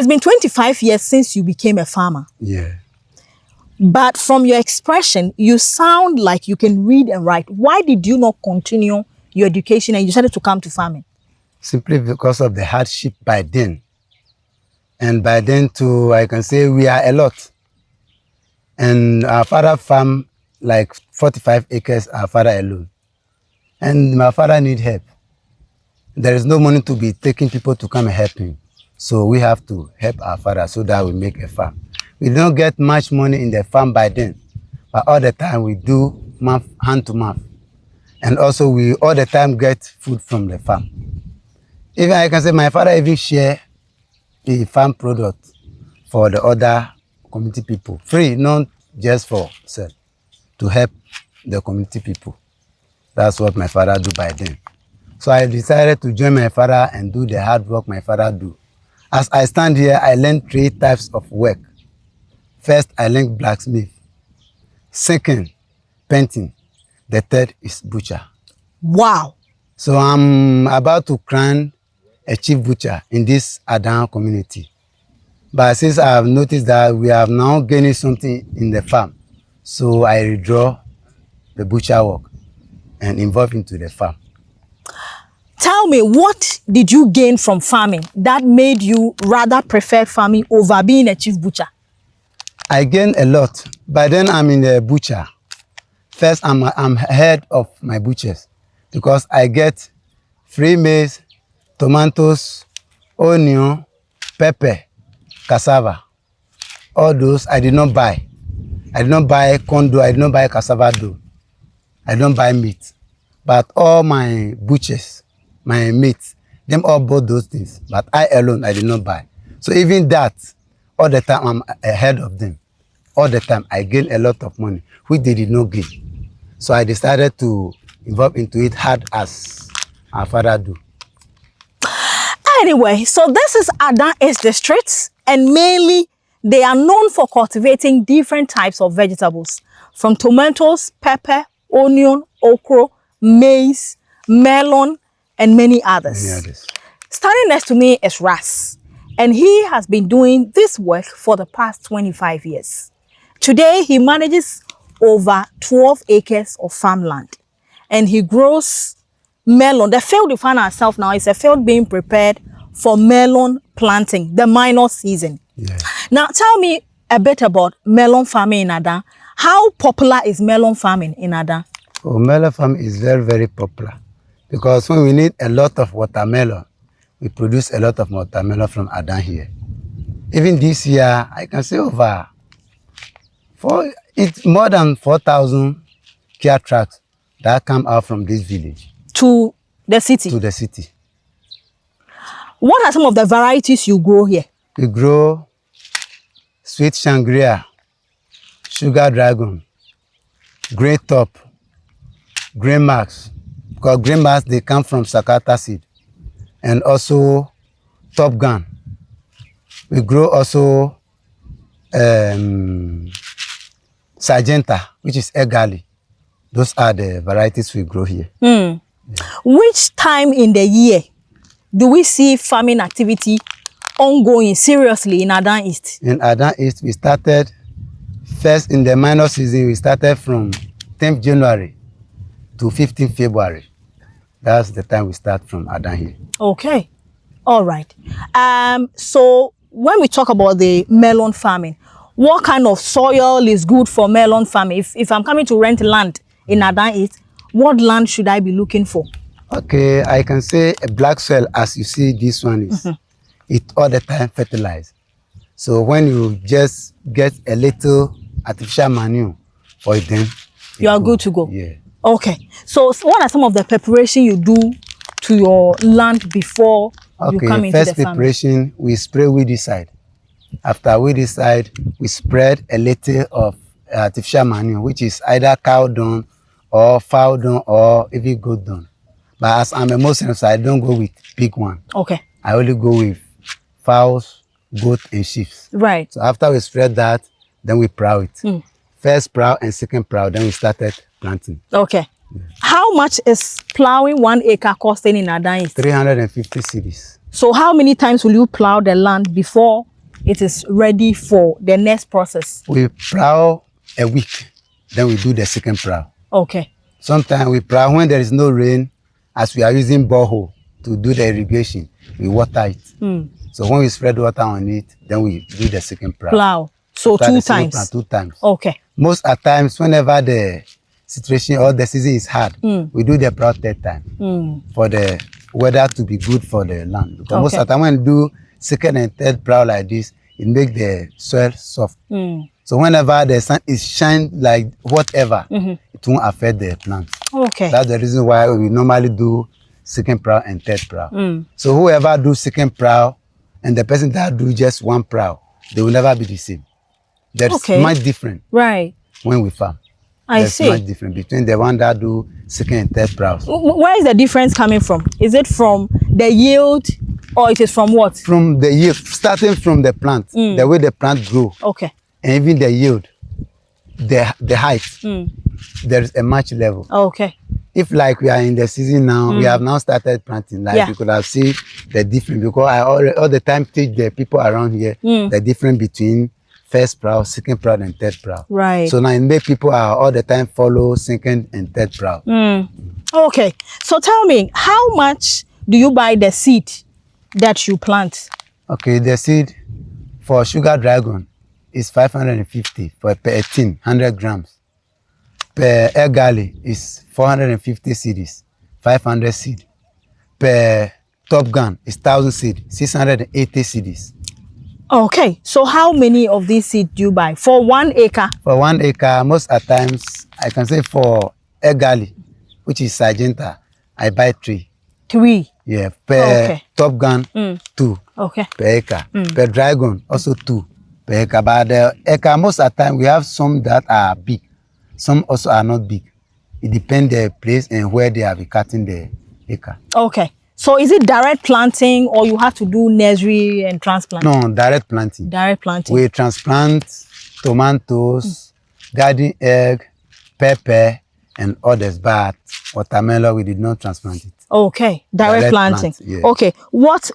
it's been 25 years since you became a farmer. Yeah. But from your expression, you sound like you can read and write. Why did you not continue your education and you decided to come to farming? Simply because of the hardship by then. And by then too, I can say we are a lot. And our father farmed like 45 acres, our father alone. And my father need help. There is no money to be taking people to come and help him. So we have to help our father so that we make a farm. We don't get much money in the farm by then, but all the time we do hand to mouth. And also we all the time get food from the farm. Even I can say my father even share the farm product for the other community people. Free, not just for sale, to help the community people. That's what my father do by then. So I decided to join my father and do the hard work my father do. As I stand here, I learned 3 types of work. First, I learned blacksmith. Second, painting. The third is butcher. Wow. So I'm about to crown a chief butcher in this Adan community. But since I have noticed that we have now gained something in the farm, so I withdraw the butcher work and involve into the farm. Tell me, what did you gain from farming that made you rather prefer farming over being a chief butcher? I gained a lot. By then I'm in the butcher. First, I'm head of my butchers because I get free maize, tomatoes, onion, pepper, cassava. All those I did not buy. I did not buy corn dough, I did not buy cassava dough. I don't buy meat. But all my butchers, my mates, them all bought those things. But I alone, I did not buy. So even that, all the time I'm ahead of them. All the time I gain a lot of money, which they did not gain. So I decided to involve into it hard as our father do. Anyway, so this is Adan East District, and mainly they are known for cultivating different types of vegetables, from tomatoes, pepper, onion, okra, maize, melon, and many others. Standing next to me is Ras, and he has been doing this work for the past 25 years. Today, he manages over 12 acres of farmland, and he grows melon. The field we find ourselves now is a field being prepared for melon planting, the minor season. Yeah. Now, tell me a bit about melon farming in Adan. How popular is melon farming in Adan? Oh, melon farm is very, very popular because when we need a lot of watermelon, we produce a lot of watermelon from Adan here. Even this year, I can say it's more than 4,000 care trucks that come out from this village. To the city? To the city. What are some of the varieties you grow here? We grow sweet Shangria, sugar dragon, grey top, grey max. Because grey max, they come from Sakata seed. And also Top Gun. We grow also Sargenta, which is Egali. Those are the varieties we grow here. Yeah. Which time in the year do we see farming activity ongoing seriously in Adan East? In Adan East, we started first in the minor season. We started from 10th January to 15th February. That's the time we start from Adan here. Okay. All right. So when we talk about the melon farming, what kind of soil is good for melon farming? If I'm coming to rent land in Adan East, what land should I be looking for? Okay, I can say a black soil, as you see this one is. It all the time fertilized. So when you just get a little artificial manure for it, then you are good to go. Yeah. Okay. So what are some of the preparation you do to your land before you come into the farm? First preparation, we spray weedicide. After weedicide, we spread a little of artificial manure, which is either cow dung or fowl dung or even goat dung. But as I'm a Muslim, so I don't go with big one. Okay. I only go with fowls, goat, and sheep. Right. So after we spread that, then we plow it. First plow and second plow, then we started planting. Okay. Yeah. How much is plowing 1 acre costing in Adan East? 350 cedis. So how many times will you plow the land before it is ready for the next process? We plow a week, then we do the second plow. Okay. Sometimes we plow when there is no rain, as we are using borehole to do the irrigation, we water it. So when we spread water on it, then we do the second plow. Plow. So After two the second times. plow, 2 times. Okay. Most at times, whenever the situation or the season is hard, we do the plow 3rd time for the weather to be good for the land. Because most of the time when we do second and third plow like this, it makes the soil soft. So whenever the sun is shine like whatever, it won't affect the plants. Okay. That's the reason why we normally do second plow and third plow. So whoever do second plow and the person that do just 1 plow, they will never be the same. There's much different Right. when we farm. There's much different between the one that do second and third plows. Where is the difference coming from? Is it from the yield or it is from what? From the yield, starting from the plant, the way the plant grow, Okay. and even the yield, the height, there is a match level. Okay. If like we are in the season now, we have now started planting, like you could have seen the difference, because I all the time teach the people around here the difference between first plow, second plow, and third plow. Right. So now it make people are all the time follow second and third plow. Okay. So tell me, how much do you buy the seed that you plant? Okay, the seed for sugar dragon is 550 per 100 grams. Per air garlic is 450 cedis, 500 seed. Per top gun is 1000 seed, 680 cedis. Okay. So how many of these seeds do you buy for 1 acre? For 1 acre, most at times, I can say for air garlic, which is Sargenta, I buy 3. 3. Yeah, per top gun, 2 Okay. per acre. Per dragon, also 2 per acre. But the acre, most of the time, we have some that are big. Some also are not big. It depends the place and where they have been cutting the acre. Okay. So is it direct planting or you have to do nursery and transplant? No, direct planting. Direct planting. We transplant tomatoes, garden egg, pepper, and others. But watermelon, we did not transplant it. Okay, direct planting. Plant, yeah. Okay, what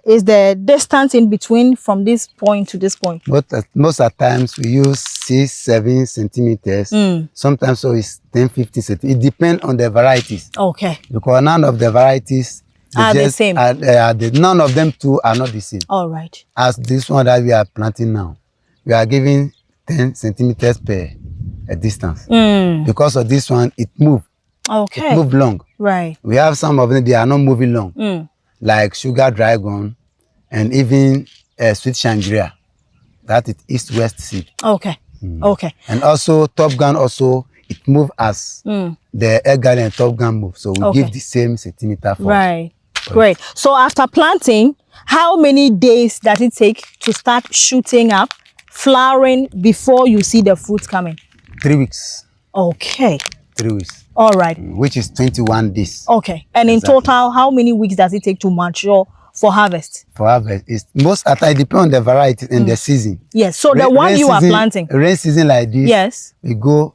is the distance in between from this point to this point? But most of the times we use 6-7 centimeters. Sometimes so it's 10-15 centimeters. It depends on the varieties. Okay. Because none of the varieties Are the same. None of them two are not the same. All right. As this one that we are planting now, we are giving 10 centimeters per distance. Because of this one, it moves. Okay. It moves long. Right. We have some of them, they are not moving long. Like sugar dragon and even sweet Shangri-La. That is east-west seed. Okay. Okay. And also Top Gun also, it moves as the egg garden and Top Gun move. So we give the same centimeter for Right. Great. So after planting, how many days does it take to start shooting up, flowering before you see the fruit coming? 3 weeks. Okay. 3 weeks. All right. Which is 21 days. Okay. And in total, how many weeks does it take to mature for harvest? For harvest, it's most at it depends on the variety and the season. Yes. So the one you are planting. Rain season like this. Yes. We go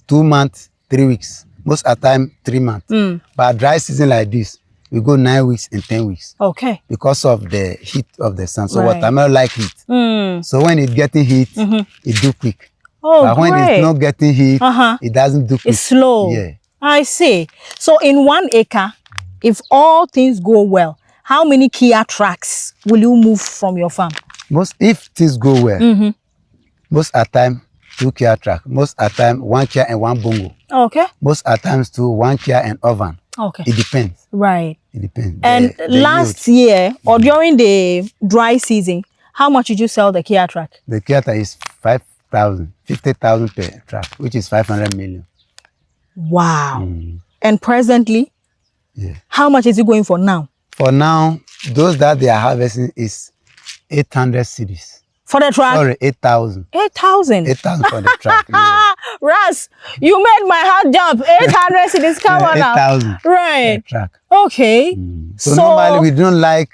2 months, 3 weeks. Most at time 3 months. But dry season like this, we go 9 weeks and 10 weeks. Okay. Because of the heat of the sun. So Right. watermelon like heat. So when it's getting heat, it do quick. Oh, but when great. it's not getting heat, it doesn't do quick. It's slow. Yeah. I see. So in 1 acre, if all things go well, how many Kia tracks will you move from your farm? If things go well, most at time 2 Kia track. Most at time 1 Kia and 1 bongo. Okay. Most at times 2, 1 Kia and oven. Okay. It depends. Right. It depends. And The last year or during the dry season, how much did you sell the Kia track? The Kia is 50,000 per track, which is 500 million. Wow. And presently, how much is it going for now? For now, those that they are harvesting is 800 cedis. For the track? Sorry, 8,000. 8,000. 8,000 for the track. Yeah. Ras, you made my heart jump. 800 cities, come on now. 8,000 Right. per track. Okay. So normally we don't like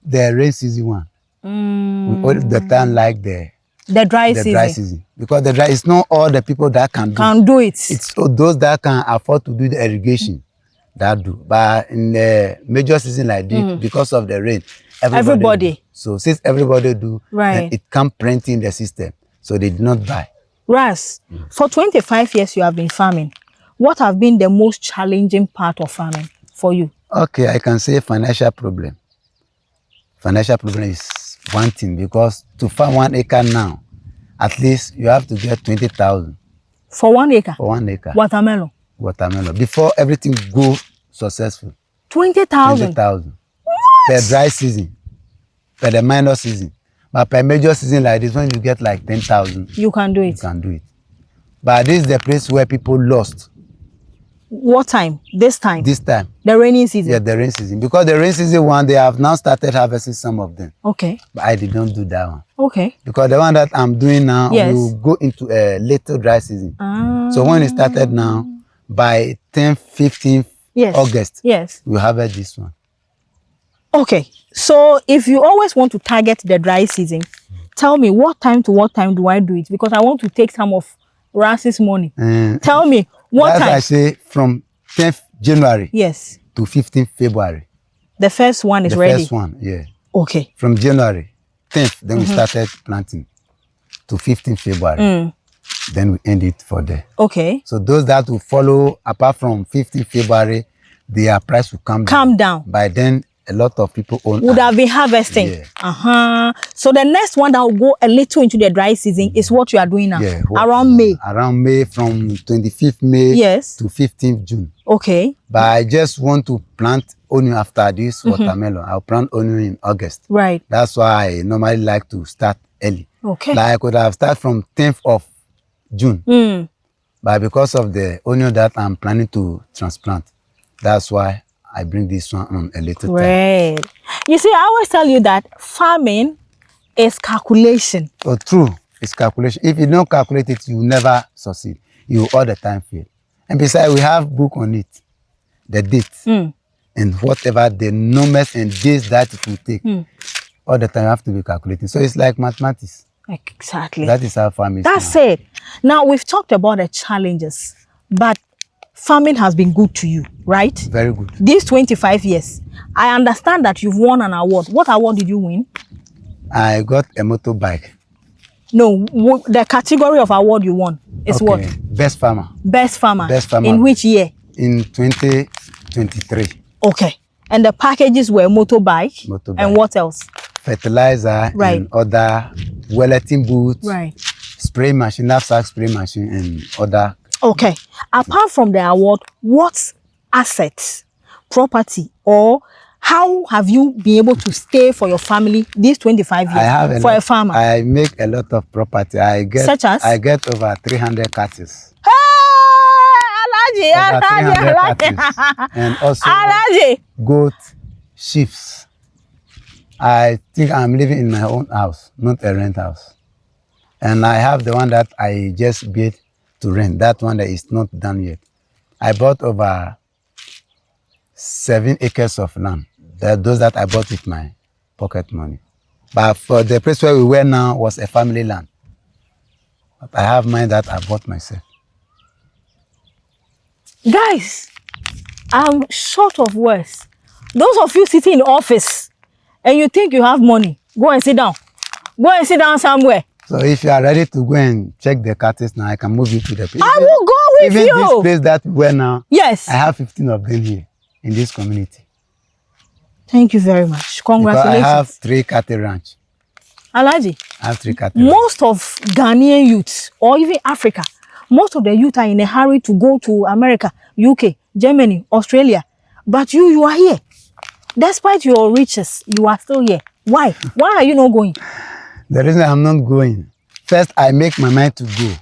the rain season one. We all the time like the dry dry season. season. Because the dry, it's not all the people that can do it. It's those that can afford to do the irrigation that do. But in the major season like this, because of the rain, Everybody. Do. So since everybody do, Right. then it can print in the system. So they did not buy. Ras, for 25 years you have been farming. What have been the most challenging part of farming for you? Okay, I can say financial problem. Financial problem is one thing, because to farm 1 acre now, at least you have to get 20,000 For 1 acre? for 1 acre. Watermelon? Watermelon. Before everything go successful. 20,000? 20,000. Per dry season. Per the minor season. But per major season like this, when you get like 10,000, You can do you it. can do it. But this is the place where people lost. What time? This time? This time. The rainy season? Yeah, the rain season. Because the rain season one, they have now started harvesting some of them. Okay. But I did not do that one. Okay. Because the one that I'm doing now, Yes. will go into a later dry season. Ah. So when it started now, by 10th, 15th Yes. August, Yes. we harvest this one. Okay. So if you always want to target the dry season, tell me what time to what time do I do it? Because I want to take some of Ras's money. Tell me what That's time? why I say from 10th January Yes. to 15th February. The first one is The ready. first one, yeah. Okay. From January 10th, then we started planting to 15th February. Then we end it for there. Okay. So those that will follow, apart from 15th February, their price will come down. Calm down. By then, a lot of people own. Would have been harvesting. Yeah. So the next one that will go a little into the dry season is what you are doing now. Yeah, Around May. Around May, from 25th May Yes. to 15th June. Okay. But I just want to plant onion after this watermelon. I'll plant onion in August. Right. That's why I normally like to start early. Okay. Like I could have started from 10th of June. But because of the onion that I'm planning to transplant, that's why I bring this one on a little time. Right. You see, I always tell you that farming is calculation. So true, it's calculation. If you don't calculate it, you never succeed. You all the time fail. And besides, we have book on it, the dates, and whatever the numbers and days that it will take. All the time you have to be calculating. So it's like mathematics. Exactly. That is how farming is. That's now. it. Now, we've talked about the challenges, but farming has been good to you, right? Very good. These 25 years, I understand that you've won an award. What award did you win? I got a motorbike. No, the category of award you won is what? Best farmer. Best farmer. Best farmer. In which year? In 2023. Okay. And the packages were motorbike. Motorbike. And what else? Fertilizer Right. and other welleting boots. Right. Spray machine, knapsack spray machine, and other. Okay. Apart from the award, what assets, property, or how have you been able to stay for your family these 25 years I have for a farmer? I make a lot of property. Such as? I get over 300 cattle. Hey, Over 300 Alaji. cattle. And also Alaji. goat, sheep. I think I'm living in my own house, not a rent house. And I have the one that I just built to rent. That one that is not done yet. I bought over 7 acres of land. Those that I bought with my pocket money. But for the place where we were now was a family land. But I have mine that I bought myself. Guys, I'm short of words. Those of you sitting in office and you think you have money, go and sit down. Go and sit down somewhere. So if you are ready to go and check the cattle now, I can move you to the place. I will go with Even you. this place that we were now, Yes. I have 15 of them here in this community. Thank you very much. Because Congratulations. I have 3 cattle ranch. Alaji, I have 3 cattle ranch. most of Ghanaian youths, or even Africa, most of the youth are in a hurry to go to America, UK, Germany, Australia. But you are here. Despite your riches, you are still here. Why? Why are you not going? The reason I'm not going, first I make my mind to go.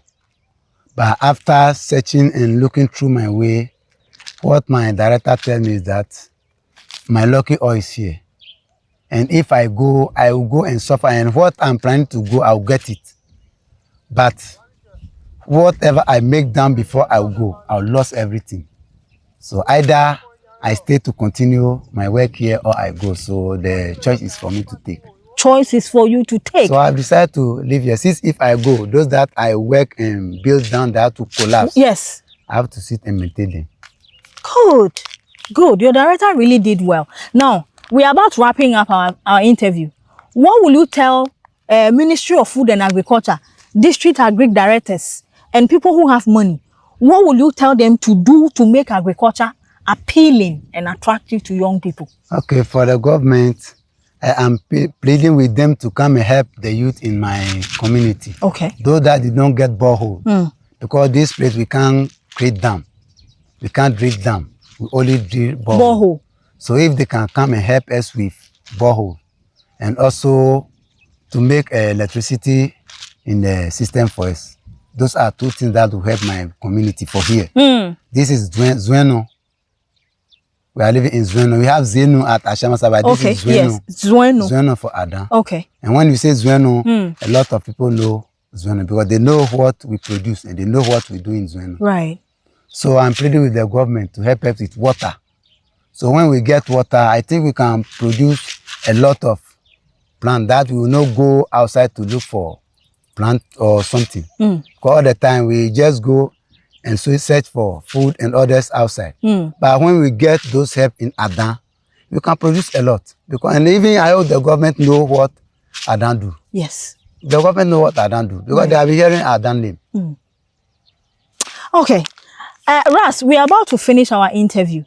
But after searching and looking through my way, what my director tells me is that my lucky oil is here. And if I go, I will go and suffer. And what I'm planning to go, I'll get it. But whatever I make down before I will go, I'll lose everything. So either I stay to continue my work here or I go. So the choice is for me to take. Choice is for you to take. So I've decided to live here. Since if I go, those that I work and build down, they have to collapse. Yes. I have to sit and maintain them. Good. Good. Your director really did well. Now, we are about wrapping up our interview. What will you tell Ministry of Food and Agriculture, district agric directors, and people who have money? What will you tell them to do to make agriculture appealing and attractive to young people? Okay, for the government, I am pleading with them to come and help the youth in my community. Okay. Those that did not get borehole. Because this place we can't create dam. We can't dig dam. We only drill borehole. So if they can come and help us with borehole and also to make electricity in the system for us. Those are two things that will help my community for here. This is Zweno. We are living in Zweno. We have Zenu at Ashamasa, but this is Zweno. Yes, Zweno. Zweno for Ada. Okay. And when you say Zweno, a lot of people know Zweno because they know what we produce and they know what we do in Zweno. Right. So I'm pleading with the government to help us with water. So when we get water, I think we can produce a lot of plant that we will not go outside to look for plant or something. Because all the time we just go and so search for food and others outside. But when we get those help in Adan, we can produce a lot. Because and even I hope the government know what Adan do. Yes. The government know what Adan do because they have been hearing Adan name. Okay. Ras, we are about to finish our interview.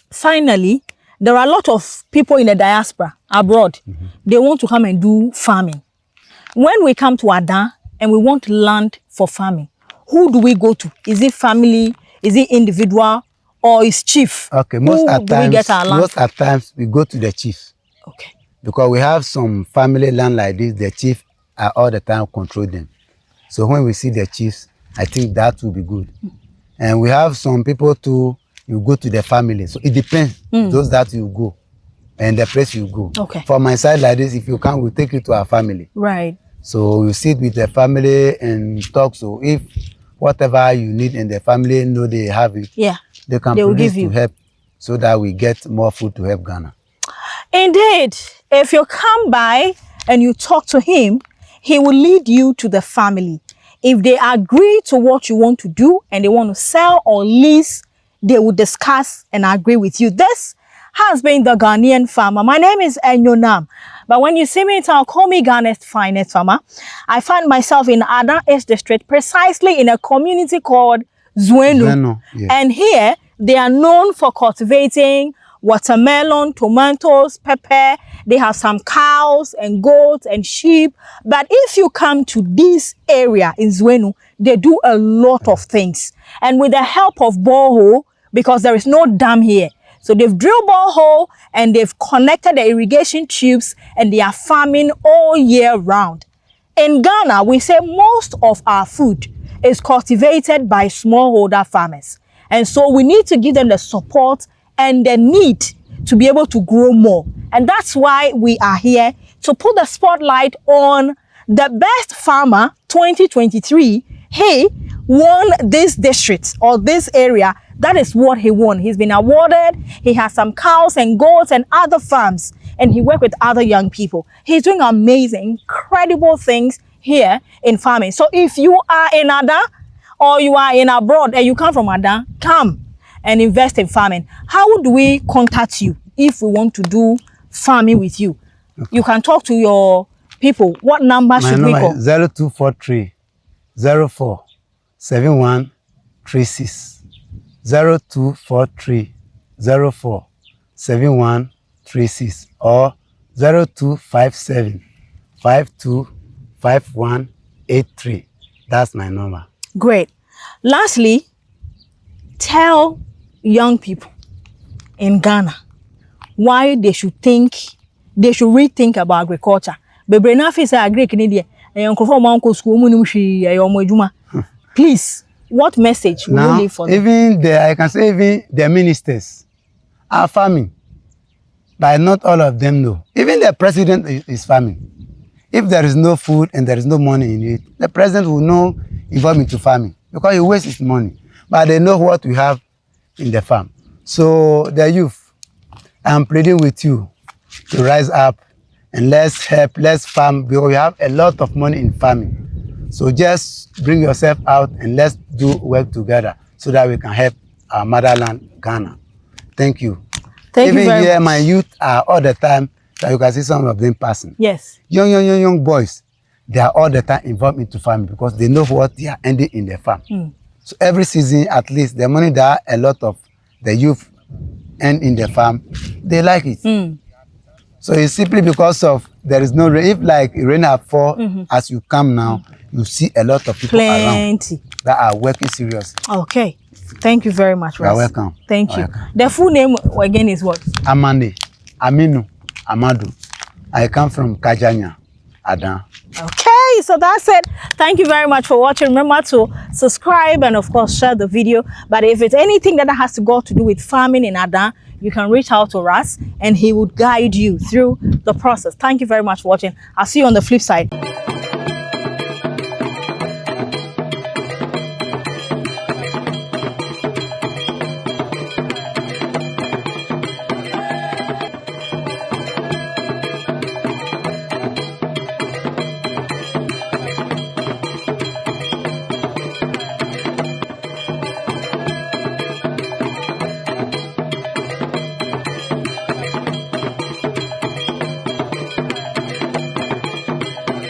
Finally, there are a lot of people in the diaspora abroad. They want to come and do farming. When we come to Adan and we want land for farming, who do we go to? Is it family? Is it individual? Or is chief? Okay, most at times we go to the chief. Okay. Because we have some family land like this, the chief are all the time control them. So when we see the chiefs, I think that will be good. And we have some people too, you go to the family. So it depends, those that you go and the place you go. Okay. For my side like this, if you can, we'll take you to our family. Right. So you sit with the family and talk. So if whatever you need in the family, know they have it. Yeah. They can produce to help so that we get more food to help Ghana. Indeed, if you come by and you talk to him, he will lead you to the family. If they agree to what you want to do and they want to sell or lease, they will discuss and agree with you. This has been the Ghanaian farmer. My name is Enyonam. But when you see me in town, call me Ghana's finest farmer. I find myself in Adan East District, precisely in a community called Zweno. Yeah. And here, they are known for cultivating watermelon, tomatoes, pepper. They have some cows and goats and sheep. But if you come to this area in Zweno, they do a lot of things. And with the help of borehole, because there is no dam here, so they've drilled borehole and they've connected the irrigation tubes and they are farming all year round. In Ghana, we say most of our food is cultivated by smallholder farmers. And so we need to give them the support and the need to be able to grow more. And that's why we are here to put the spotlight on the best farmer 2023. He won this district or this area. That is what he won. He's been awarded. He has some cows and goats and other farms. And he worked with other young people. He's doing amazing, incredible things here in farming. So if you are in Adan or you are in abroad and you come from Adan, come and invest in farming. How do we contact you if we want to do farming with you? Okay. You can talk to your people. What number should we call? 0243 04 7136. 0243 04 7136 or 0257 525183. That's my number. Great. Lastly, tell young people in Ghana why they should rethink about agriculture. Please, what message will you leave for them? I can say even the ministers are farming, but not all of them know. Even the president is farming. If there is no food and there is no money in it, the president will not involve into farming because he wastes his money. But they know what we have in the farm. So the youth, I'm pleading with you to rise up and let's help, let's farm because we have a lot of money in farming. So just bring yourself out and let's do work together so that we can help our motherland, Ghana. Thank you. Thank you Even very here, much. my youth are all the time, that you can see some of them passing. Yes. Young boys, they are all the time involved into farming because they know what they are ending in the farm. So every season, at least, the money that a lot of the youth earn in the farm, they like it. So it's simply because of there is no rain. If like rain have fall, as you come now, you see a lot of people around that are working seriously. Okay. Thank you very much, You are Ross. welcome. Thank you. Welcome. The full name again is what? Amane, Aminu, Amadu. I come from Kajanya, Adan. Okay, so that's it. Thank you very much for watching. Remember to subscribe and of course share the video. But if it's anything that has to go to do with farming in Adan, you can reach out to Ras and he would guide you through the process. Thank you very much for watching. I'll see you on the flip side.